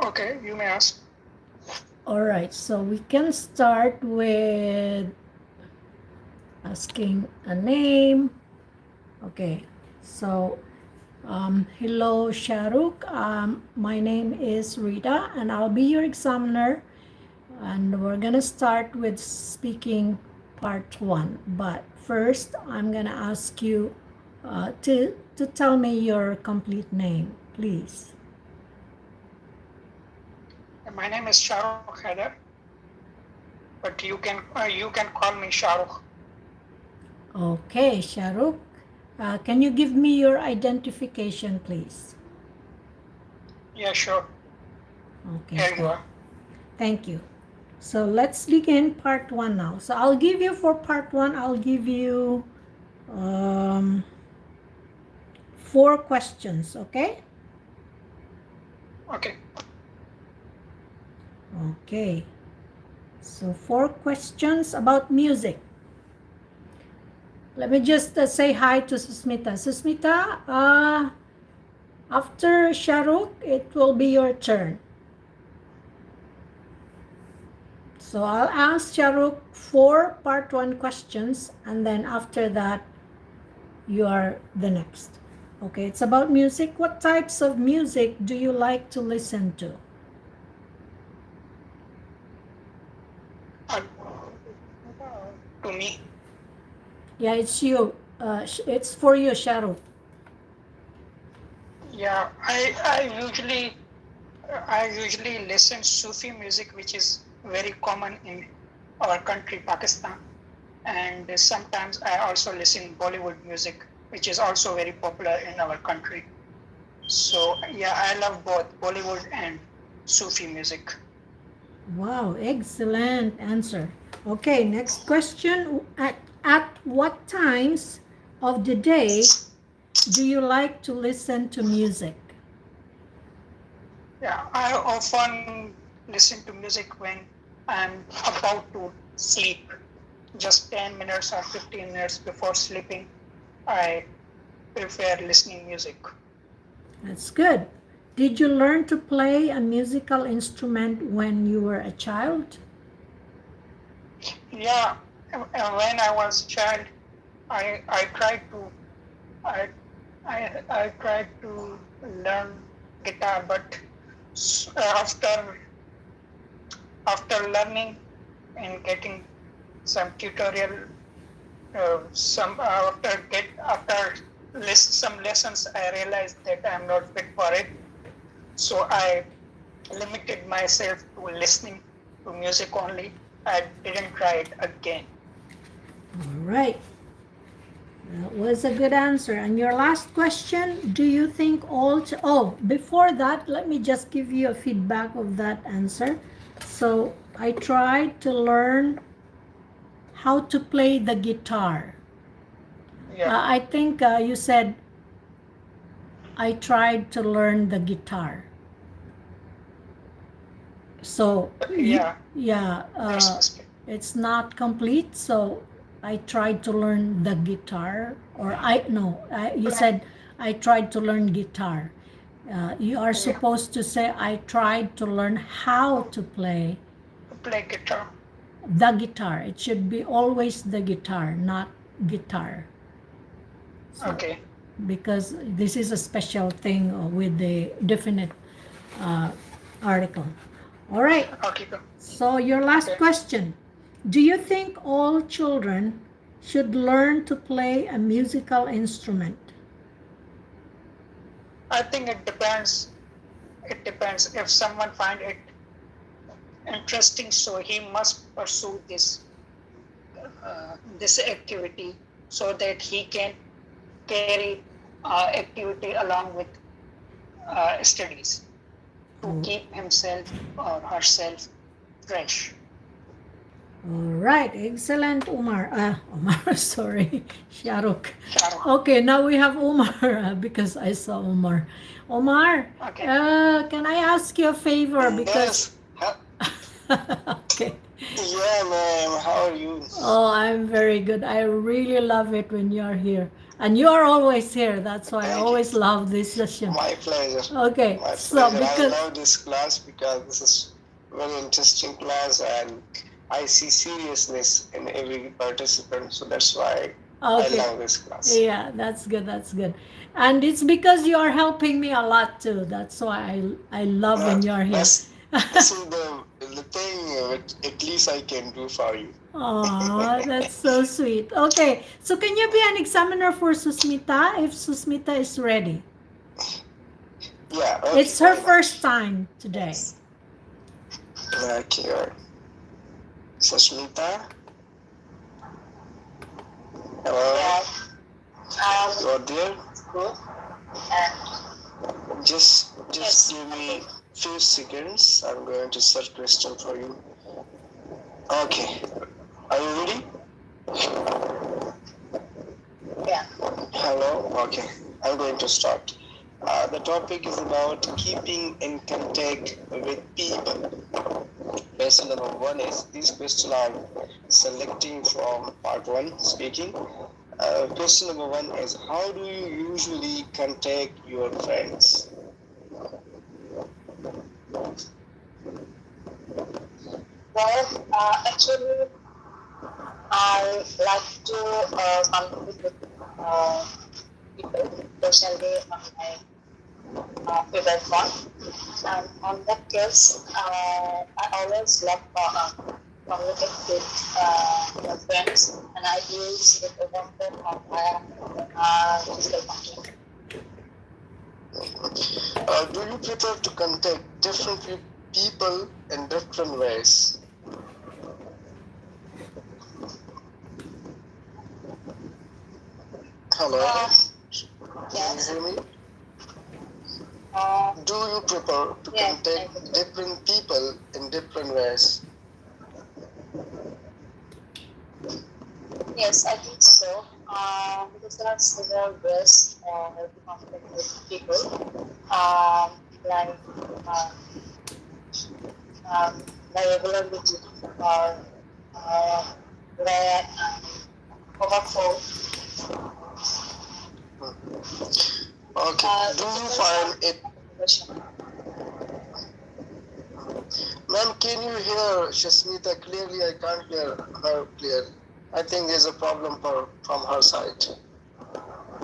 Okay, you may ask. All right, so we can start with asking a name. Okay, so hello Shahrukh. My name is Rita and I'll be your examiner. And we're gonna start with speaking part one. But first, I'm gonna ask you to tell me your complete name, please. My name is Shahrukh Haider, but you can call me Shahrukh. Okay, Shahrukh. Can you give me your identification, please? Yeah, sure. Okay, Here you are. thank you. So let's begin part one now. So I'll give you for part one, I'll give you um, 4 questions, okay? Okay. Okay. So 4 questions about music. Let me just say hi to Susmita. Susmita, after Shahrukh, it will be your turn. So I'll ask Shahrukh 4 part 1 questions, and then after that, you are the next. Okay, it's about music. What types of music do you like to listen to? Uh, to me, Yeah, it's you. It's for you, Shahrukh. yeah, I usually listen Sufi music, which is very common in our country, Pakistan, and sometimes I also listen Bollywood music, which is also very popular in our country. So yeah, I love both Bollywood and Sufi music. Wow, excellent answer. Okay, next question. At what times of the day do you like to listen to music? Yeah, I often listen to music when I'm about to sleep. Just 10 minutes or 15 minutes before sleeping, I prefer listening music. That's good. Did you learn to play a musical instrument when you were a child? Yeah, when I was a child, I tried to I, I tried to learn guitar, but after learning and getting some tutorial, some some lessons, I realized that I'm not fit for it. So I limited myself to listening to music only. I didn't try it again. All right. That was a good answer. And your last question, do you think oh, before that, let me just give you a feedback of that answer. So I tried to learn how to play the guitar. Yeah, I think you said I tried to learn the guitar. So yeah, yeah, that's mistake. it's not complete. So I tried to learn the guitar, or I no, you Play, said I tried to learn guitar. You are yeah, supposed to say I tried to learn how to play play guitar. the guitar. It should be always the guitar, not guitar. So Okay, because this is a special thing with the definite uh, article. All right. okay, go. So your last Okay. question. Do you think all children should learn to play a musical instrument? I think it depends. It depends. If someone find it interesting, so he must pursue this activity so that he can carry activity along with studies to Oh, keep himself or herself fresh. all right, excellent, Umar. Umar, sorry, Shahrukh. Shahrukh. Okay, now we have Umar because I saw Umar. Umar, Okay. can I ask you a favor? Because Yes. okay. Yeah, ma'am. How are you? Oh, I'm very good. I really love it when you're here. And you are always here. That's why I Thank you. always love this session. My pleasure. Okay, My so pleasure. I because love this class because this is very interesting class and I see seriousness in every participant. So that's why I okay, love this class. yeah, that's good. That's good. And it's because you are helping me a lot too. That's why I love No, when you are here. this is the thing which at least I can do for you. Aw, that's so sweet. Okay, so can you be an examiner for Susmita if Susmita is ready? Yeah, okay, It's her why not? first time today. Okay, all right. Susmita, hello, Yeah. you are there? Good. And Just yes, give me few seconds. I'm going to search question for you. Okay, are you ready? yeah. Hello. Okay, I'm going to start. The topic is about keeping in contact with people. Question number one is this question I'm selecting from part one speaking. Question number one is how do you usually contact your friends? Well, actually, I like to communicate with people, especially on my favorite phone. And on that case, I always love communicate with my friends, and I use the example of digital content. Do you prefer to contact different people in different ways? Hello, can you Yes. hear me? Uh, Do you prefer to yes, contact different people in different ways? yes, I think so. Because there are several ways to contact with people, like um, by regular meeting or via over phone. Okay. Do you find it, ma'am? Can you hear Shasmita clearly? I can't hear her clearly. I think there's a problem from her side.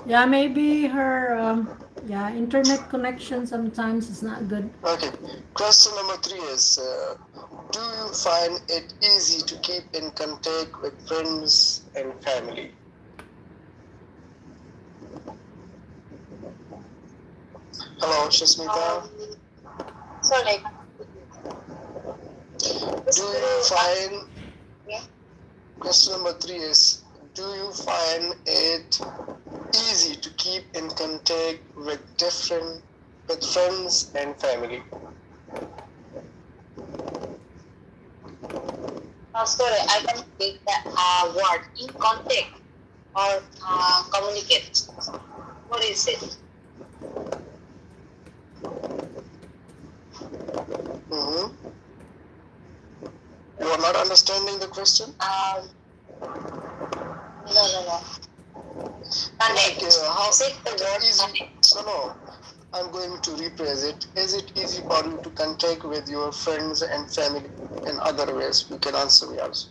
Yeah, maybe her yeah, internet connection sometimes is not good. Okay. Question number three is do you find it easy to keep in contact with friends and family? Hello, Shasmita. Sorry. Do you find, question number three is, do you find it easy to keep in contact with friends and family? Sorry, I can take the word in contact or communicate. What is it? Mm-hmm. You are not understanding the question? No. Connect. How Say the word easy? connect. No. I'm going to rephrase it. Is it easy for you to contact with your friends and family in other ways? You can answer me also.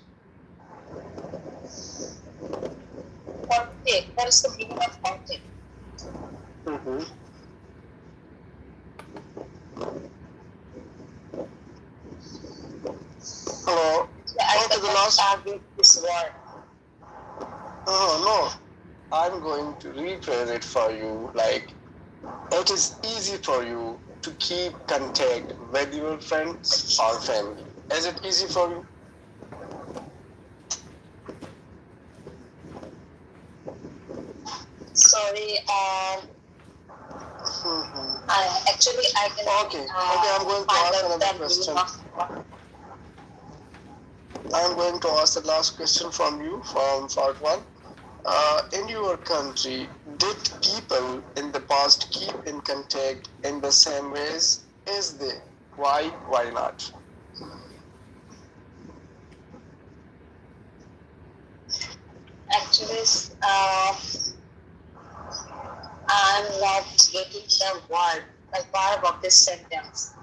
Contact. What is the meaning of contact? Mm-hmm. Hello. I Okay, the last. target this word. No. I'm going to rephrase it for you. Like, it is easy for you to keep contact with your friends or family. Is it easy for you? Sorry. Actually, I can. Okay, I'm going to ask another question. I'm going to ask the last question from you from part one. In your country, did people in the past keep in contact in the same ways? Is they? Why? Why not? Actually, I'm not getting the verb of this sentence.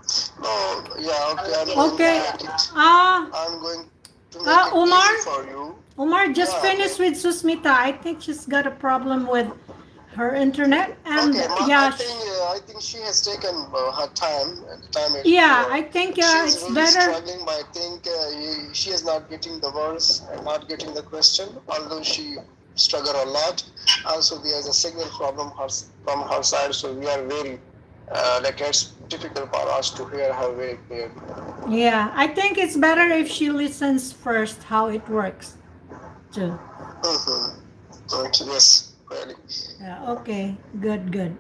No, yeah, okay, I'm Okay. going to Okay. make it. Uh, I'm going to make it Umar? easy for you. Umar, just Yeah, finish with Susmita. I think she's got a problem with her internet. And okay. yeah, I think she has taken her time. The time is yeah, I think she's it's really better. struggling, but I think she is not getting the words and not getting the question. Although she struggle a lot. Also, there is a signal problem from her side, so we are very like it's difficult for us to hear her very clearly. Yeah, I think it's better if she listens first how it works too. Mm-hmm. Okay, yes, really. Yeah, okay, good, good.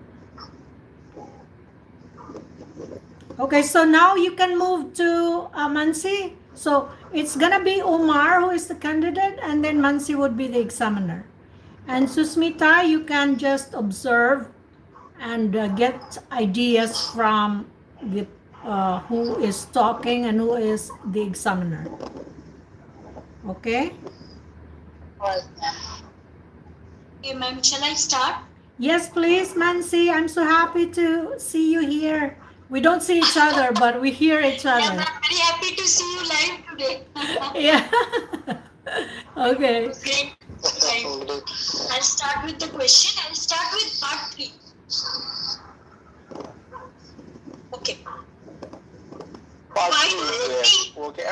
Okay, so now you can move to Mansi. So it's gonna be Omar who is the candidate, and then Mansi would be the examiner. And Susmita, you can just observe and get ideas from the who is talking and who is the examiner. Okay? Right, ma'am. Okay, ma'am, shall I start? Yes, please, Mansi. I'm so happy to see you here. We don't see each other, but we hear each Yeah, other. I'm very happy to see you live today. Yeah. Okay. Great. Right. I'll start with the question. I'll start with part 3. Okay. Part Why two do is you there. think? Okay,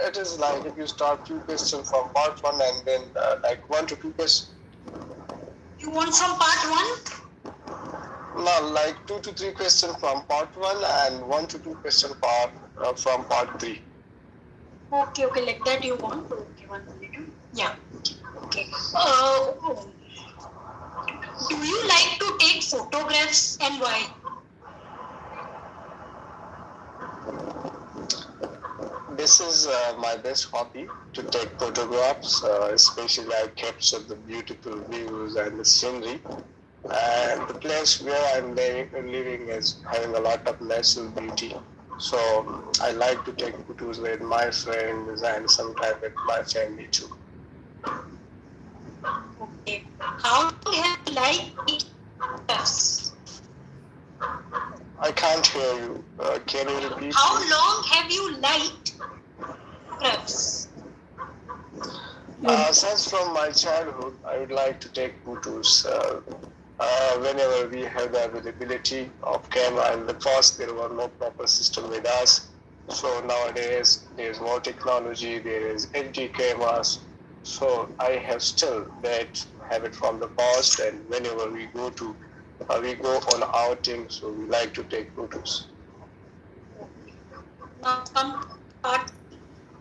it is like if you start few questions from part one and then like 1 to 2 questions. You want some part 1? No, like 2 to 3 questions from part one and 1 to 2 questions from part three. Okay, like that you want? Okay, 1 minute. Yeah. Okay. Do you like to take photographs and why? This is my best hobby to take photographs, especially I capture the beautiful views and the scenery. And the place where I'm living is having a lot of natural beauty. So I like to take photos with my friends and sometimes with my family too. Okay. How long have you liked taking photographs? I can't hear you. Can you repeat? How long have you liked photographs? Since from my childhood, I would like to take photos. Whenever we have the availability of camera, in the past there were no proper system with us. So nowadays there is more technology, there is HD cameras. So I have still that habit from the past, and whenever we go on outing, so we like to take photos. Now come part.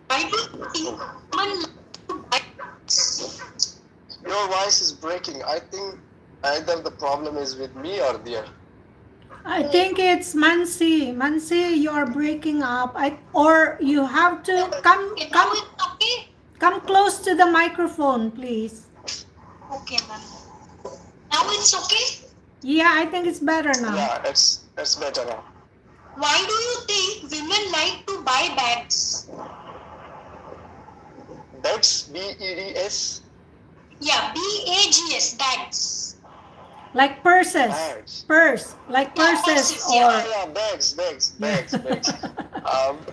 Why do you think women like to buy books? Your voice is breaking. I think either the problem is with me or there. I think it's Mansi. Mansi, you are breaking up. Or you have to Okay, now it's okay? come close to the microphone, please. Okay, ma'am. Now it's okay? Yeah, I think it's better now. Yeah, it's better now. Why do you think women like to buy bags? That's BEDS. Yeah, BAGS, bags. Like purses. Bags. Like Yeah, purses purses, yeah. Yeah, bags.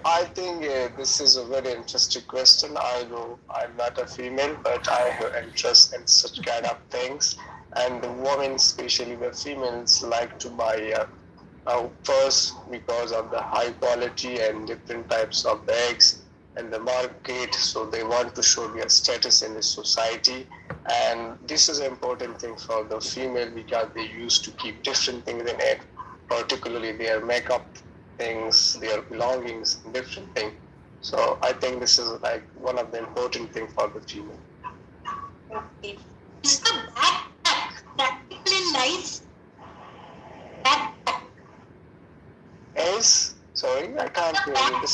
I think this is a very interesting question. I know I'm not a female, but I have interest in such kind of things. And the women, especially the females, like to buy a purse because of the high quality and different types of bags in the market. So they want to show their status in the society. And this is an important thing for the female because they used to keep different things in it, particularly their makeup things, their belongings, different things. So I think this is like one of the important things for the female. Okay. Is the backpack practical in life? Backpack. Sorry, I can't hear you.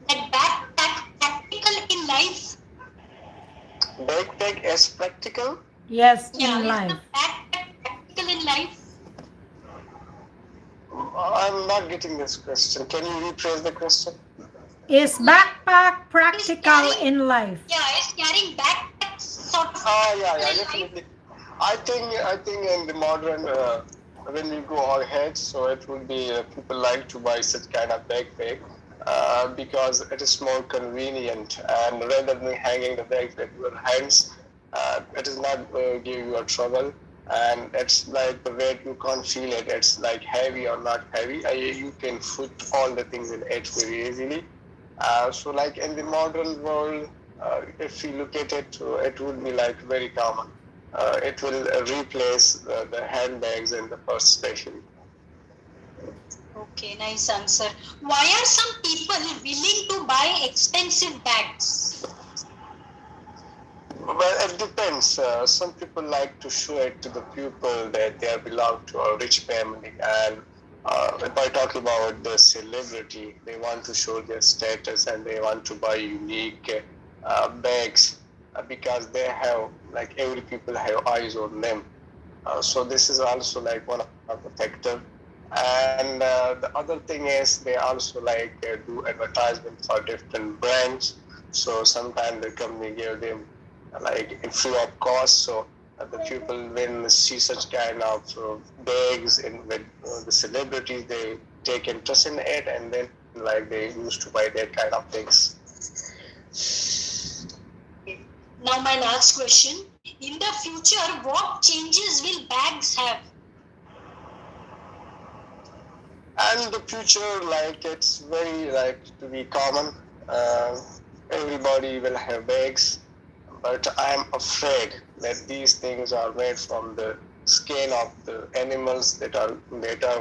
That backpack practical in life? Backpack is practical? Yes, Yeah, in is life. the backpack practical in life? I'm not getting this question. Can you rephrase the question? Is backpack practical in life? Yeah, is carrying backpacks sort of Yeah, practical in life? definitely. I think in the modern when we go ahead, so it would be people like to buy such kind of backpack because it is more convenient, and rather than hanging the bags with your hands, it is not give you a trouble, and it's like the weight you can't feel it. It's like heavy or not heavy. You can put all the things in it very easily. So like in the modern world, if you look at it, it would be like very common. It will replace the handbags and the purse especially. Okay, nice answer. Why are some people willing to buy expensive bags? Well, it depends. Some people like to show it to the people that they belong to a rich family, and if I talk about the celebrity, they want to show their status and they want to buy unique bags because they have, like, every people have eyes on them. So this is also like one of the factor. And the other thing is they also like do advertisement for different brands. So sometimes the company give them like free of cost. So the people when see such kind of bags in with the celebrities, they take interest in it, and then like they used to buy that kind of things. Now my last question. In the future, what changes will bags have? And the future, like it's very like to be common. Everybody will have bags, but I'm afraid that these things are made from the skin of the animals that are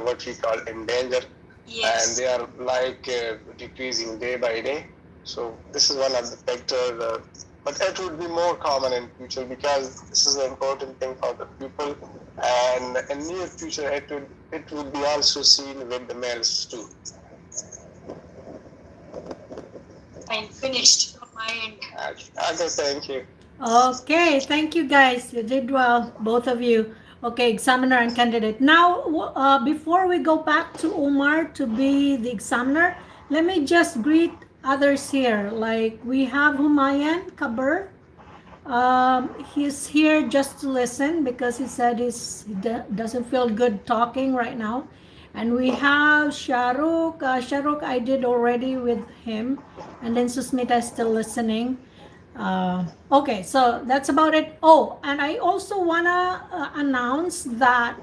what we call endangered, Yes. and they are like decreasing day by day. So this is one of the factors. But it would be more common in future because this is an important thing for the people, and in near future it would be also seen with the males too. I'm finished from my end. Okay, thank you. Okay, thank you guys. You did well, both of you. Okay, examiner and candidate. Now, before we go back to Umar to be the examiner, let me just greet others here. Like we have Humayan Kabir. He's here just to listen because he said he doesn't feel good talking right now. And we have Shahrukh. Shahrukh, I did already with him. And then Susmita is still listening. Okay, so that's about it. Oh, and I also want to announce that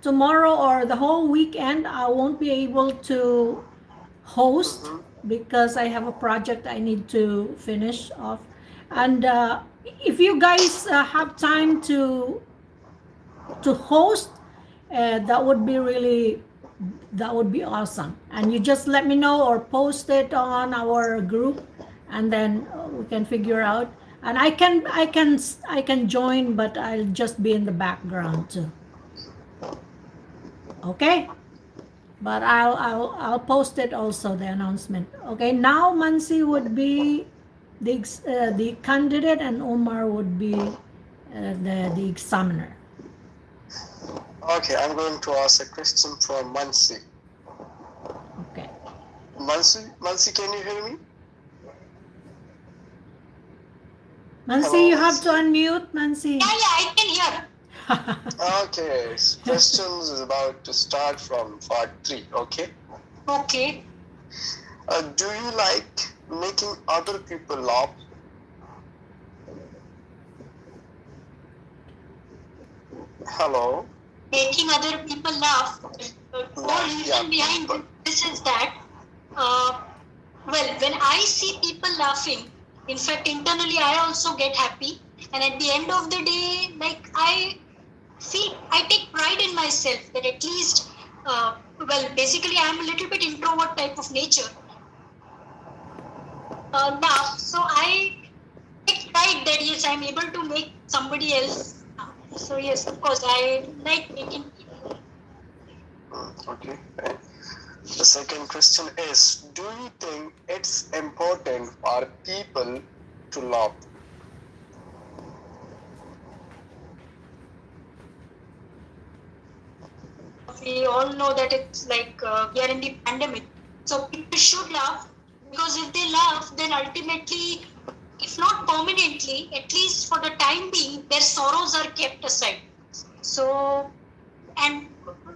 tomorrow or the whole weekend, I won't be able to host because I have a project I need to finish off. And if you guys have time to host, that would be really awesome. And you just let me know or post it on our group, and then we can figure out. And I can join, but I'll just be in the background too. Okay. But I'll post it also, the announcement. Okay, now Mansi would be the candidate and Umar would be the examiner. Okay, I'm going to ask a question from Mansi. Okay. Mansi, can you hear me? Mansi, Hello, you have Mansi. to unmute, Mansi. Yeah, I can hear. Okay, questions is about to start from part 3. Okay. Okay. Do you like making other people laugh? Hello. Making other people laugh. The whole reason behind this is that, well, when I see people laughing, in fact, internally I also get happy. And at the end of the day, like I take pride in myself that at least, well, basically I'm a little bit introvert type of nature. Now, so I take pride that yes, I'm able to make somebody else laugh. So yes, of course, I like making people. Okay. The second question is, do you think it's important for people to laugh? We all know that it's like we are in the pandemic. So people should laugh because if they laugh, then ultimately, if not permanently, at least for the time being, their sorrows are kept aside. So, and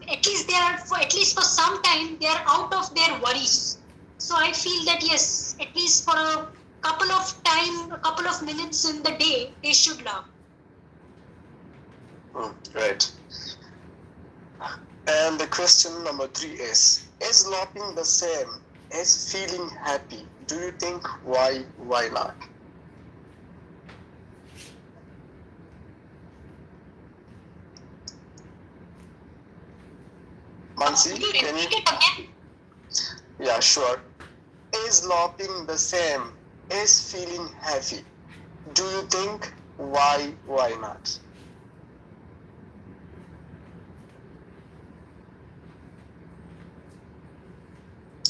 at least they are, at least for some time, they are out of their worries. So I feel that yes, at least for a couple of minutes in the day, they should laugh. Right. And the question number 3 is laughing the same as feeling happy? Do you think why not? Mansi, Can you can repeat you? it again? Yeah, sure. Is laughing the same as feeling happy? Do you think why not?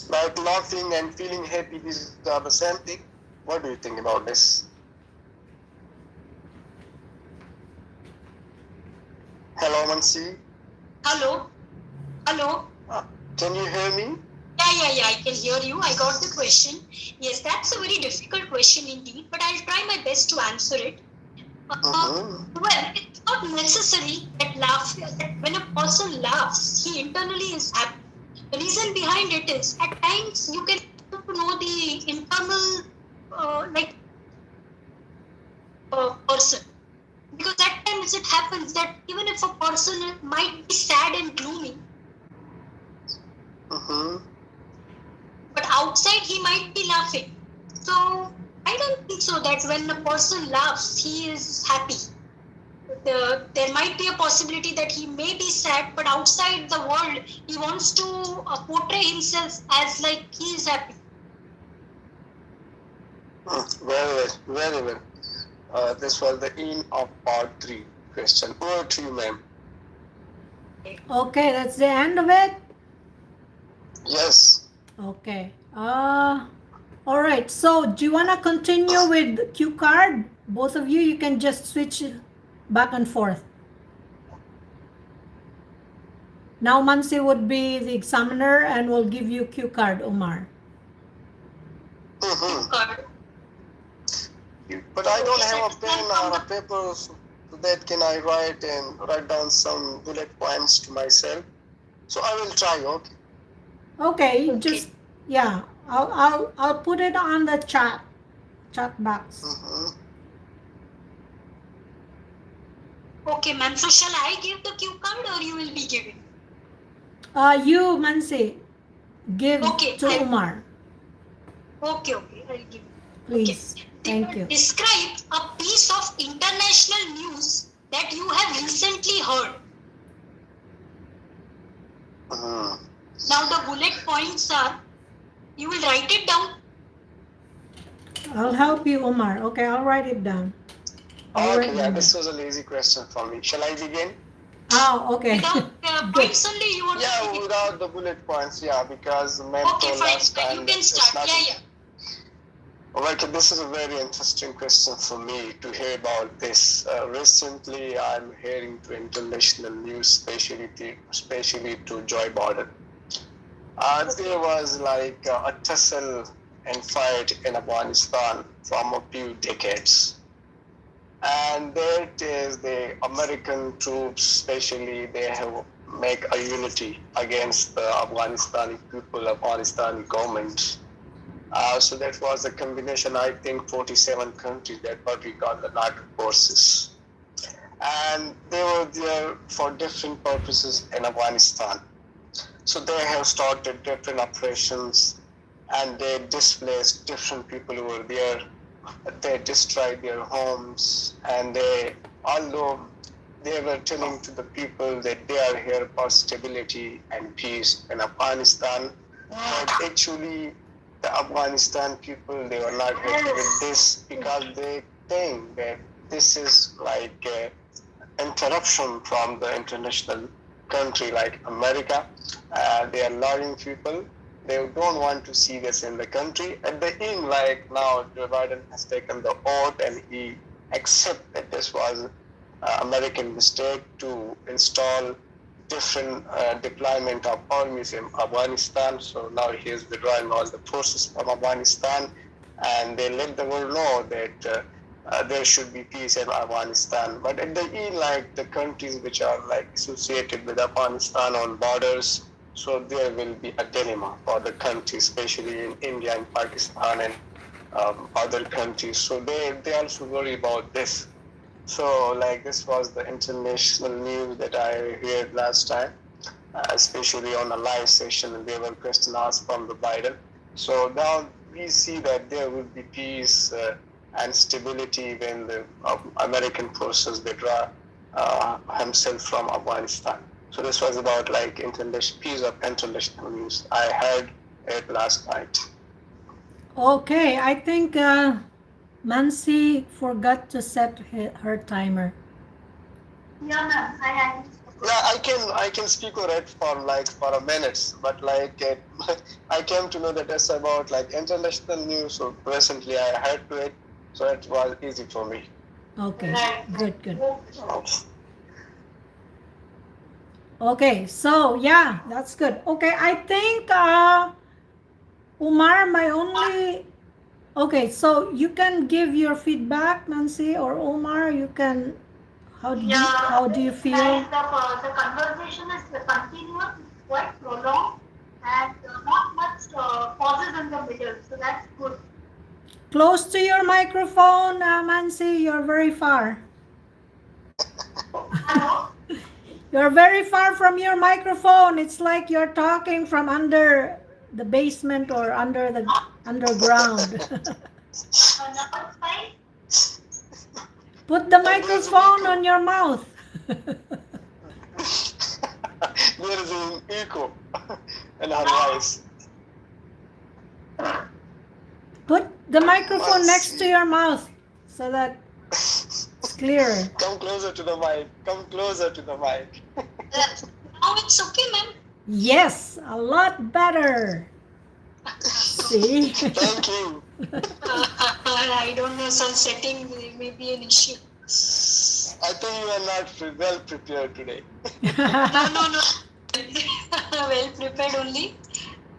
Like laughing and feeling happy, these are the same thing. What do you think about this? Hello, Mansi. Hello? Can you hear me? Yeah, I can hear you. I got the question. Yes, that's a very difficult question indeed, but I'll try my best to answer it. Well, it's not necessary that when a person laughs, he internally is happy. The reason behind it is, at times you can know the internal person. Because at times it happens that even if a person might be sad and gloomy, but outside he might be laughing. So I don't think so that when a person laughs, he is happy. There might be a possibility that he may be sad, but outside the world, he wants to portray himself as like he is happy. Very well. This was the end of part 3 question. Over to you, ma'am. Okay, that's the end of it. Yes. Okay. All right. So, do you want to continue with cue card? Both of you can just switch back and forth. Now, Mansi would be the examiner and will give you cue card, Umar. But I don't have a pen or a paper, so that can I write down some bullet points to myself. So I will try. Okay. Okay. Just yeah. I'll put it on the chat box. Okay, ma'am. So shall I give the cue card or you will be giving? You, Mansi, give to Umar. Okay, I'll give. Please. Okay. Thank you. Describe a piece of international news that you have recently heard. Now the bullet points are, you will write it down. I'll help you, Umar. Okay, I'll write it down. Okay, yeah, this was a lazy question for me. Shall I begin? Oh, okay. Without points only you want Yeah, to without the bullet points, yeah, because ma'am told fine, last time you can start. Yeah. Okay, this is a very interesting question for me to hear about this. Recently, I'm hearing to international news, especially to Joy Biden. There was like a tussle and fight in Afghanistan from a few decades. And there it is, the American troops, especially, they have make a unity against the Afghanistani people, Afghanistani government. So that was a combination, I think, 47 countries that what we call the NATO forces. And they were there for different purposes in Afghanistan. So they have started different operations and they displaced different people who were there. They destroyed their homes and although they were telling to the people that they are here for stability and peace in Afghanistan, but actually the Afghanistan people, they were not happy with this because they think that this is like interruption from the international country like America. They are loving people. They don't want to see this in the country. At the end, like now, Joe Biden has taken the oath and he accepts that this was American mistake to install different deployment of armies in Afghanistan. So now he is withdrawing all the forces from Afghanistan, and they let the world know that there should be peace in Afghanistan. But at the end, like the countries which are like associated with Afghanistan on borders, so there will be a dilemma for the countries, especially in India and Pakistan and other countries. So they also worry about this. So like this was the international news that I heard last time, especially on a live session, and there were questions asked from the Biden. So now we see that there will be peace and stability when the American forces withdraw himself from Afghanistan. So this was about like international piece of international news. I heard it last night. Okay, I think Mansi forgot to set her timer. Yeah, ma'am. Yeah, I can speak on it for a minute, but like I came to know that it's about like international news. So recently I heard to it, so it was easy for me. Okay, Right. good. Okay, so yeah, that's good. Okay, I think Umar, my only. Okay, so you can give your feedback, Mansi, or Omar. You can. How do you feel? Like the conversation is continuous, it's quite prolonged, and not much pauses in the middle. So that's good. Close to your microphone, Mansi. You're very far. Hello. You're very far from your microphone. It's like you're talking from under the basement or under the underground. Now it's fine. Put the microphone on your mouth. There is an echo in her voice. Put the microphone next to your mouth so that it's clearer. Come closer to the mic. Come closer to the mic. Now it's okay, ma'am. Yes, a lot better. See? Thank you. I don't know, some setting may be an issue. I think you are not well prepared today. No. Well prepared only.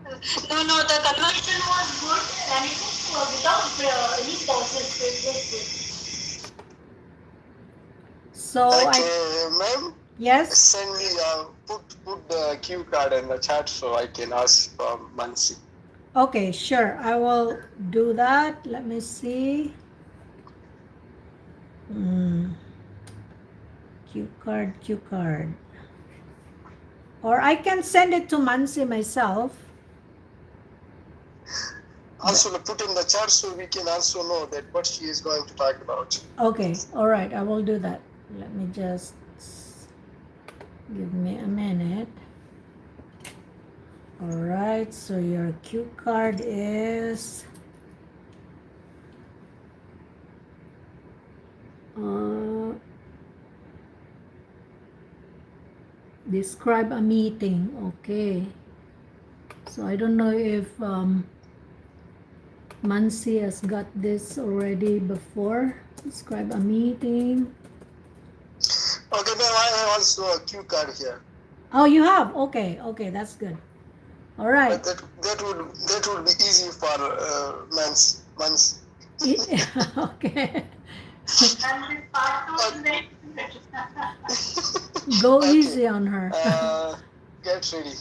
No, the conversion was good and it was without any pauses. So it was good. So Okay, ma'am. yes. Send me put the cue card in the chat so I can ask from Mansi. Okay, sure. I will do that. Let me see. Cue card. Or I can send it to Mansi myself. Also put in the chat so we can also know that what she is going to talk about. Okay, all right. I will do that. Let me just give me a minute. All right. So your cue card is describe a meeting. Okay. So I don't know if Mansi has got this already before. Describe a meeting. Okay, ma'am, I have also a cue card here. Oh, you have? Okay, that's good. All right. But that would be easy for months. Okay. And this part 2 is Go Okay. easy on her. Get ready.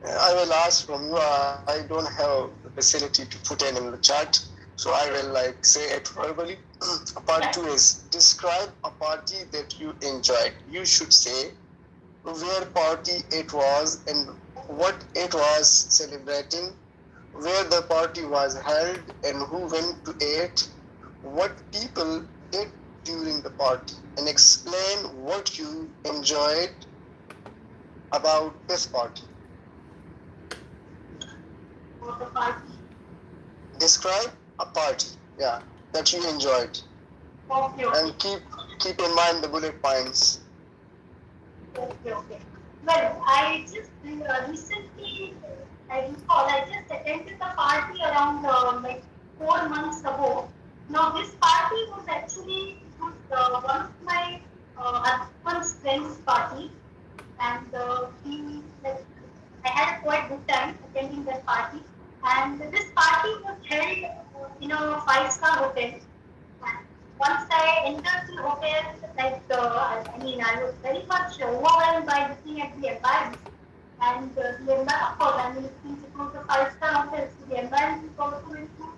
I will ask from you. I don't have the facility to put it in the chat, so I will like say it verbally. Part 2 is describe a party that you enjoyed. You should say where party it was and what it was celebrating, where the party was held and who went to it, what people did during the party, and explain what you enjoyed about this party. for the party. Describe a party, that you enjoyed, Okay. and keep in mind the bullet points. Okay. Well, I just recently, I just attended the party around like 4 months ago. Now, this party was actually one of my husband's friend's party, and I had a quite good time attending that party. And this party was held in a 5-star hotel. once I entered the hotel, I was very much overwhelmed by looking at the environment. And the environment, of course, since it was a five-star hotel, so the environment is also very good.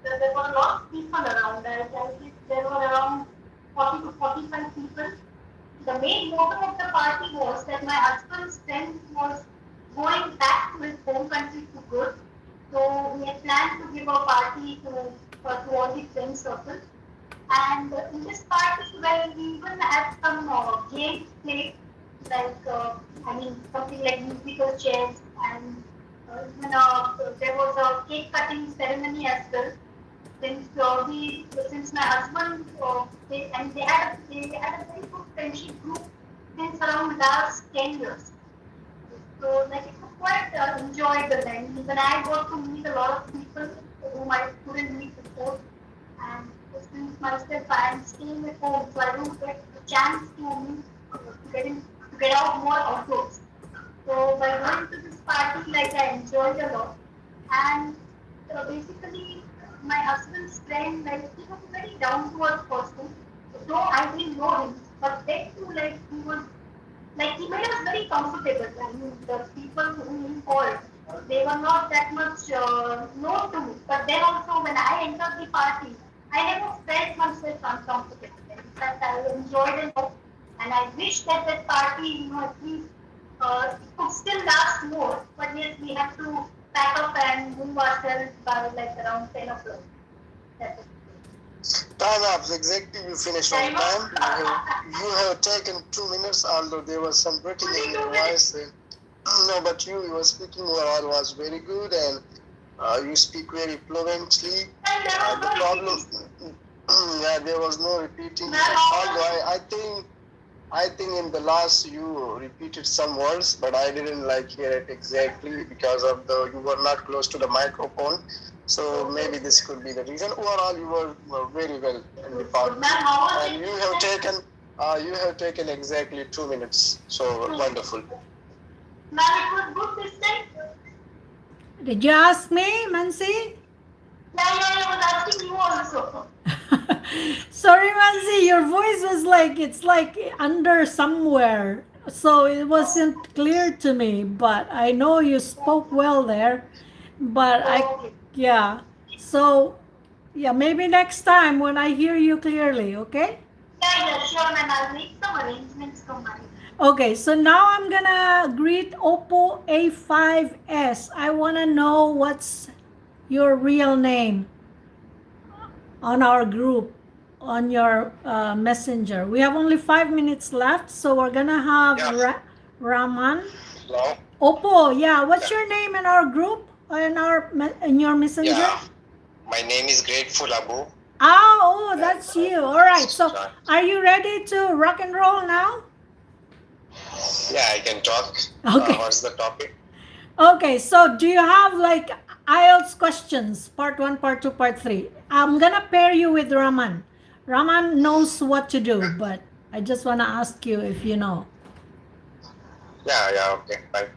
There were a lot of people around. I guess there were around 40 to 45 people. The main motto of the party was that my husband's friend was going back to his home country for good. So we had planned to give a party to all the friend circle. And in this party, well, we even had some games played, something like musical chairs, and there was a cake cutting ceremony as well. Since my husband, they had a very good friendship group since around last 10 years. So like it was quite enjoyable, and even I got to meet a lot of people whom I couldn't meet before. And since myself I am staying at home, so I don't get a chance to meet, to get out more outdoors. So by going to this party, like I enjoyed a lot. And basically, my husband's friend, like he was a very down to earth person. Though I didn't know him, but then too, like he was, like he made us very comfortable. I mean, the people whom he called, they were not that much known to me. But then also, when I entered the party, I never felt myself uncomfortable. In fact, I enjoyed it, and I wish that that party, at least it could still last more. But yes, we have to pack up and move ourselves by like around 10 o'clock. That's it. Time up, exactly. You finished on time. You have taken 2 minutes, although there was some breaking in your voice. No, but you were speaking overall was very good, and you speak very fluently. The problem, yeah, there was no repeating. Although I think in the last you repeated some words, but I didn't hear it exactly because of you were not close to the microphone. So maybe this could be the reason. Overall, you were very well in the party, and you have taken exactly 2 minutes. So wonderful. Ma'am, it was good this time. Did you ask me, Mansi? Yeah, I was asking you also. Sorry, Mansi, your voice was it's like under somewhere. So it wasn't clear to me, but I know you spoke well there. But yeah. So, yeah, maybe next time when I hear you clearly, okay? Yeah, sure, ma'am. I'll make some arrangements for mine. Okay, so now I'm gonna greet Oppo A5s. I wanna know what's your real name on our group, on your messenger. We have only 5 minutes left, so we're gonna have Raman. Hello. Oppo, yeah, what's your name in our group, in your messenger? Yeah, my name is Grateful Abu. Oh, that's you. All right, so are you ready to rock and roll now? Yeah, I can talk. Okay. What's the topic? Okay, so do you have IELTS questions, part 1, part 2, part 3? I'm gonna pair you with Raman. Raman knows what to do, but I just wanna ask you if you know. Yeah, okay, fine.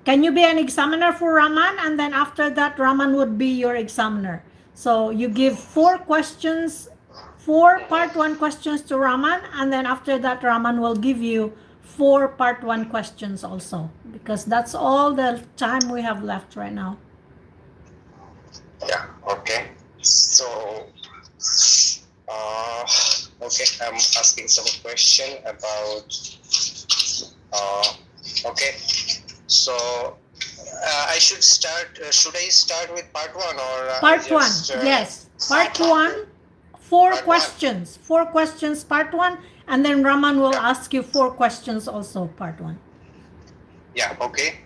Can you be an examiner for Raman, and then after that Raman would be your examiner? So you give 4 questions, 4 part 1 questions to Raman, and then after that Raman will give you 4 part 1 questions also, because that's all the time we have left right now. Yeah, okay. So, okay, I'm asking some question about, okay. So, I should start, should I start with part 1 or? Part 1, yes. Part 1, 4 questions. 4 questions, part 1. And then Raman will ask you 4 questions also, part 1. Yeah, okay.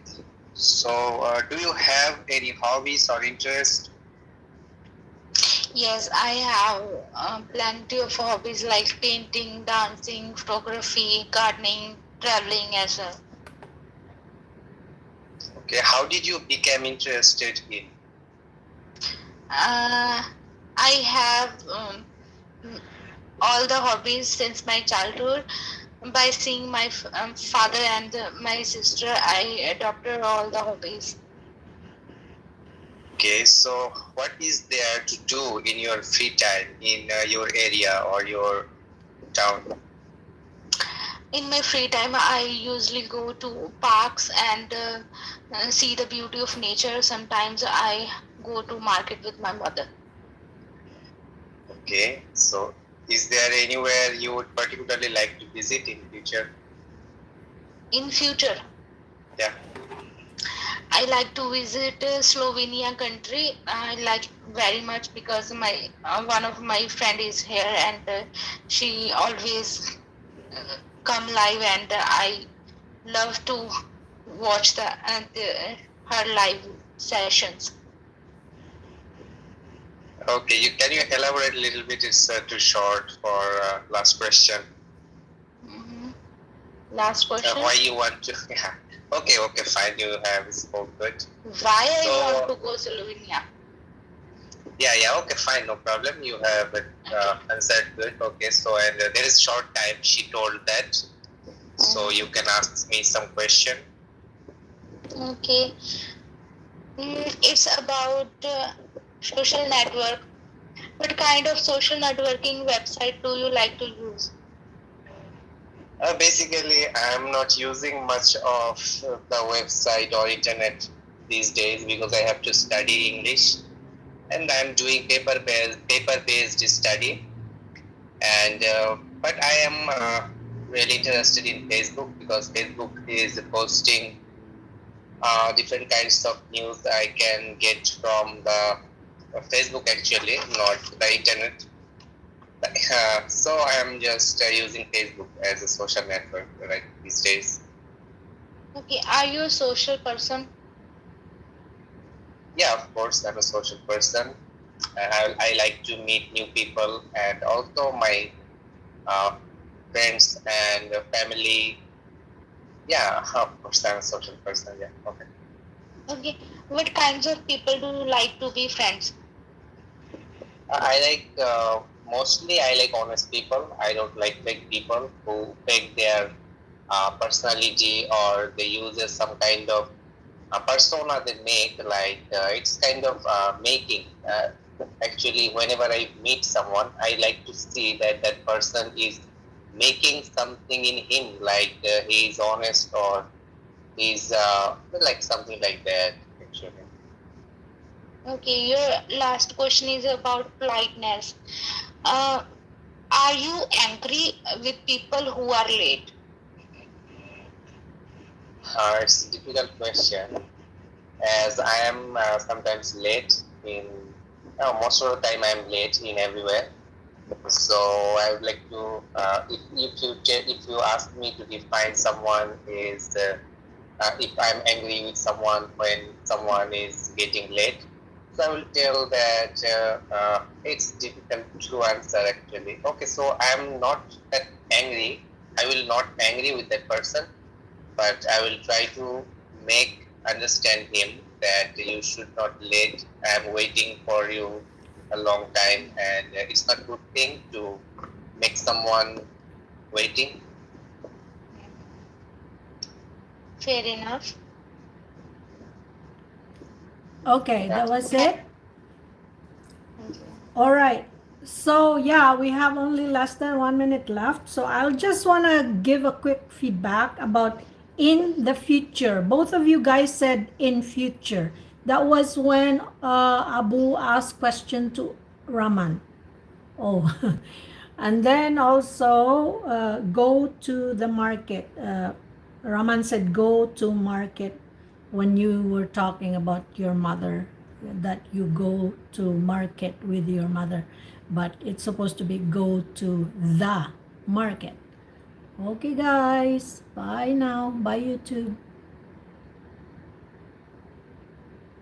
So, do you have any hobbies or interests? Yes, I have plenty of hobbies like painting, dancing, photography, gardening, traveling as well. Okay, how did you become interested in? I have all the hobbies since my childhood. By seeing my father and my sister, I adopted all the hobbies. Okay, so what is there to do in your free time in your area or your town? In my free time, I usually go to parks and see the beauty of nature. Sometimes I go to market with my mother. Okay, so is there anywhere you would particularly like to visit in future? In future, Yeah. I like to visit Slovenia country. I like very much because my one of my friend is here and she always come live and I love to watch her live sessions. Okay, can you elaborate a little bit? It's too short for last question. Mhm. Last question. Why you want to? Yeah. Okay, fine. You have spoke good. Why I want to go Slovenia? Yeah. Okay, fine. No problem. You have answered good. Okay, so and there is short time. She told that. So you can ask me some question. Okay. It's about social network. What kind of social networking website do you like to use? Basically, I'm not using much of the website or internet these days because I have to study English and I'm doing paper-based study. And but I am really interested in Facebook because Facebook is posting different kinds of news I can get from the Facebook actually, not the internet. So I'm just using Facebook as a social network right these days. Okay, are you a social person? Yeah, of course, I'm a social person. I like to meet new people and also my uh, friends and family. Yeah, of course, I'm a social person. Yeah, okay. Okay, what kinds of people do you like to be friends? I like mostly I like honest people. I don't like fake people who fake their personality or they use some kind of persona they make. Like it's kind of making. Actually, whenever I meet someone, I like to see that that person is making something in him, like he is honest or he's like something like that. Actually. Okay, your last question is about politeness. Uh, are you angry with people who are late? It's a difficult question as I am sometimes late in most of the time I'm late in everywhere. So I would like to if you ask me to define someone is if I'm angry with someone when someone is getting late. So I will tell that it's difficult to answer actually. Okay, so I'm not that angry. I will not angry with that person, but I will try to make understand him that you should not late. I'm waiting for you a long time, and it's not a good thing to make someone waiting. Fair enough. Okay, Yeah. that was it. All right. So yeah, we have only less than 1 minute left. So I'll just want to give a quick feedback about in the future. Both of you guys said in future. That was when Abu asked question to Raman. Oh, and then also go to the market. Raman said go to market when you were talking about your mother, that you go to market with your mother, but it's supposed to be go to the market. Okay, guys. Bye now. Bye, YouTube.